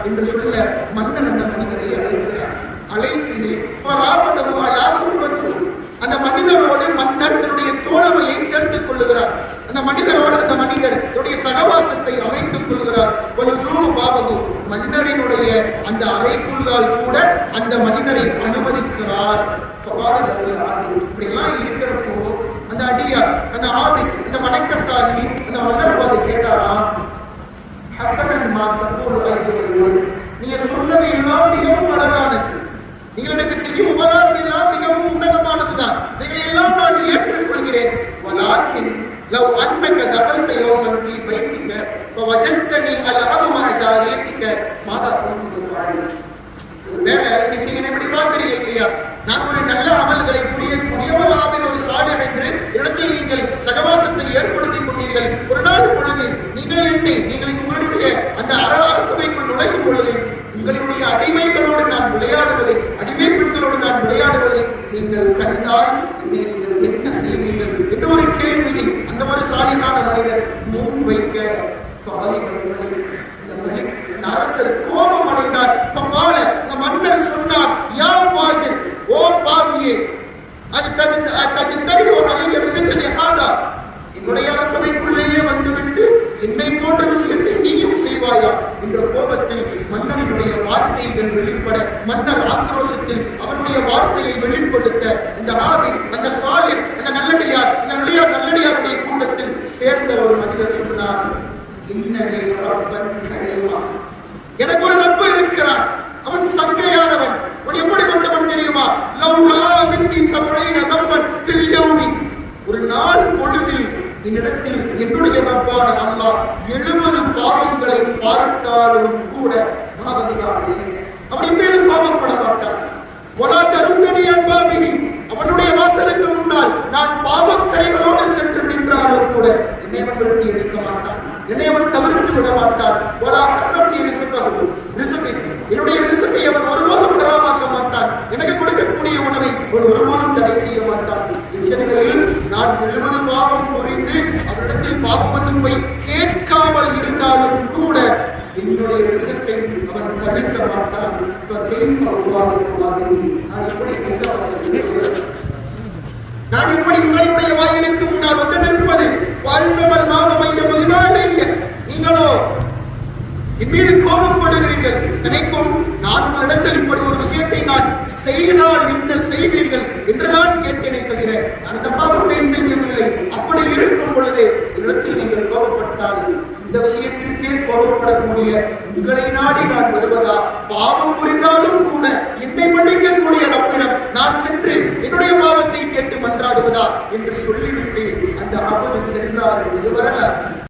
என்று சொல்ல மன்னன் அந்த மனிதரை அழைக்கிறார். அழைத்து அந்த மனிதரோடு மன்னர் தன்னுடைய தோழமையை சேர்த்துக் கொள்ளுகிறார். அந்த மனிதரோடு அந்த மனிதர் தன்னுடைய சகவாசத்தை அமைத்துக் கொள்கிறார். ஒரு சூழ் பாபகு மன்னரினுடைய அந்த அறைக்குள்ளால் கூட அந்த மனிதரை அனுமதிக்கிறார். இப்படிலாம் இருக்கிறப்போ அந்த அடியார், அந்த ஆவி, அந்த வணக்கசாலி அந்த மன்னர் கேட்டாரா, ஹசனன் நீங்க சொன்னது எல்லாம் மிகவும் அழகானது, நீங்கள் எனக்கு செய்யும் உபகாரம் எல்லாம் மிகவும் உன்னதமானதுதான், இதை எல்லாம் நான் ஏற்றுக்கொள்கிறேன். வலாக்கின் லவ் அன்னக தகல்த யௌமன் ஃபீ பைத்திக வவஜத்தனி அல்அபு மஅ ஜாரியத்திக மாதா குன்து ஃபாயில். ஒருவேளை நீங்க இப்படி பார்க்கிறீங்க இல்லையா, நான் ஒரு நல்ல அமல்களை புரியக்கூடிய ஒரு ஆவின் ஒரு சாலிஹ் என்று இடத்தில் நீங்கள் சகவாசத்தை ஏற்படுத்திக் கொண்டீர்கள். ஒரு நாள் பொழுது நீங்கள் உங்களுடைய அந்த அரசவைக்குள் நுழையும் பொழுது உங்களுடைய அடிமைகளோடு நான் விளையாடுவதை, அடிமை பெண்களோடு நான் விளையாடுவதை நீங்கள் கண்டால் நீங்கள் என்ன செய்வீர்கள் என்ற ஒரு கேள்வியை அந்த ஒரு சாலிஹான மனிதர் முன் வைக்க இந்த அரசர் கோபம் அடைந்தார். இந்த மன்னர் சொன்னார், யா ஃபாஜிர், ஓ பாவியே, என்னுடைய அரசவைக்குள்ளேயே வந்துவிட்டு என்னை போன்ற விஷயத்தை நீயும் செய்வாயா என்ற கோபத்தில் மன்னனுடைய வார்த்தைகள் வெளிப்பட, மன்னர் ஆக்ரோஷத்தில் அவருடைய வார்த்தையை வெளிப்படுத்த இந்த ஆவி, அந்த சாலிஹ், அந்த நல்லடியாருடைய கூட்டத்தில் சேர்ந்த ஒரு மனிதர் சொன்னார், எனக்கு ஒரு ரப்பு இருக்கிறான், அவன் சங்கையானவன். அவன் எப்படிப்பட்டவன் தெரியுமா? ஒரு நாள் பொழுதில் என்னிடத்தில் என்னுடைய ரப்பான அல்லாஹ் 70 பாவங்களை பார்த்தாலும் கூட அவன் மீது பாவப்பட மாட்டான். அவனுடைய வாசலுக்கு முன்னால் நான் பாவக்கரைகளோடு சென்று நின்றாலும் கூட என்னை அவன் விரட்டி எடுக்க மாட்டான், என்னை அவன் தவிர்த்து விட மாட்டான். என்னுடைய ரிசுக்கை அவன் ஒருபோதும் பெறாமாக்க மாட்டான், எனக்கு கொடுக்கக்கூடிய உணவை அவன் ஒருபோதும் தடை செய்ய மாட்டான். இந்நிலையில் நான் 70 பாவம் புரிந்து அவரிடத்தில் பாவமன்னிப்பை கேட்காமல் இருந்தாலும் கூட என்னுடைய ரிசுக்கை அவன் தடுக்க மாட்டான். நான் இப்படி உங்களுடைய வாயிலுக்கு முன்னால் வந்து நிற்பது வாரிசமல் மாதம் நீங்களோ என் மீது கோபப்படுகிறீர்கள், நினைக்கும் நான் உங்களிடத்தில் இப்படி ஒரு விஷயத்தை நான் செய்தால் என்ன செய்வீர்கள் என்றுதான் கேட்டேனே தவிர அந்த பாவத்தை செய்யவில்லை. அப்படி இருக்கும் பொழுது இடத்தில் நீங்கள் கோபப்பட்டால் இந்த விஷயத்திற்கே கோபப்படக்கூடிய உங்களை நாடி நான் வருவதா? பாவம் புரிந்தாலும்